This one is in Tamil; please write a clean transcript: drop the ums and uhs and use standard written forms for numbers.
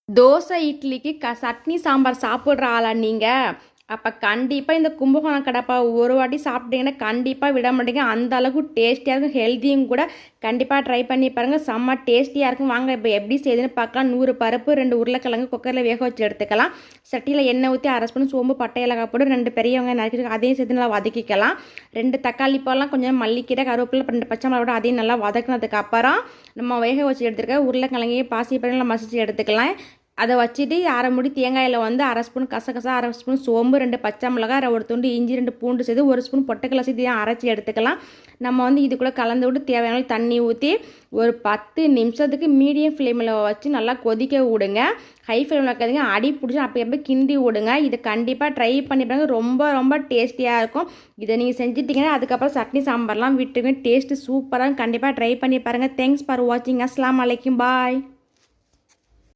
தோசை இட்லிக்கு சட்னி சாம்பார் சாப்பிட்ற ஆளா நீங்கள்? அப்போ கண்டிப்பாக இந்த கும்பகோணம் கடைப்பா ஒரு வாட்டி சாப்பிட்டீங்கன்னா கண்டிப்பாக விட மாட்டீங்க. அந்த அளவுக்கு டேஸ்டியாக இருக்கும், ஹெல்த்தியும் கூட. கண்டிப்பாக ட்ரை பண்ணி பாருங்கள், செம்ம டேஸ்டியாக இருக்கும். வாங்க இப்போ எப்படி செய்யுதுன்னு பார்க்கலாம். 100 பருப்பு, 2 உருளைக்கிழங்கு குக்கரில் வேக வச்சு எடுத்துக்கலாம். சட்டியில் எண்ணெய் ஊற்றி 1/2 ஸ்பூன் சோம்பு, பட்டை, ஏலக்காய் போட்டு 2 பெரிய வெங்காயம் நறுக்கி அதையும் சேர்த்து நல்லா வதக்கிக்கலாம். 2 தக்காளி பழம், கொஞ்சம் மல்லிக்கீரை, கருவேப்பிலை, 2 பச்சை மிளகா போட்டு அதையும் நல்லா வதக்கினதுக்கு அப்புறம் நம்ம வேக வச்சு எடுத்துருக்க உருளைக்கிழங்கையும் பாசி பழம் மசிச்சு எடுத்துக்கலாம். அதை வச்சுட்டு அரை முடி தேங்காயில் வந்து 1/2 ஸ்பூன் கசகசா, 1/2 ஸ்பூன் சோம்பு, 2 பச்சை மிளகாய், ஒரு துண்டு இஞ்சி, 2 பூண்டு சேர்த்து 1 ஸ்பூன் பொட்டுக்கடலை சேர்த்து அரைச்சி எடுத்துக்கலாம். நம்ம வந்து இதுக்குள்ளே கலந்து விட்டு தேவையான தண்ணி ஊற்றி ஒரு 10 நிமிஷத்துக்கு மீடியம் ஃப்ளேமில் வச்சு நல்லா கொதிக்க விடுங்க. ஹை ஃப்ளேமில் வைக்காதீங்க, அடி பிடிச்சி அப்போ கிண்டி விடுங்க. இது கண்டிப்பாக ட்ரை பண்ணி பாருங்க, ரொம்ப ரொம்ப டேஸ்டியாக இருக்கும். இதை நீங்கள் செஞ்சுட்டிங்கன்னா அதுக்கப்புறம் சட்னி சாம்பார்லாம் விட்டுருங்க, டேஸ்ட்டு சூப்பராக. கண்டிப்பாக ட்ரை பண்ணி பாருங்கள். தேங்க்ஸ் ஃபார் வாட்சிங். அஸ்ஸலாமு அலைக்கும். பாய்.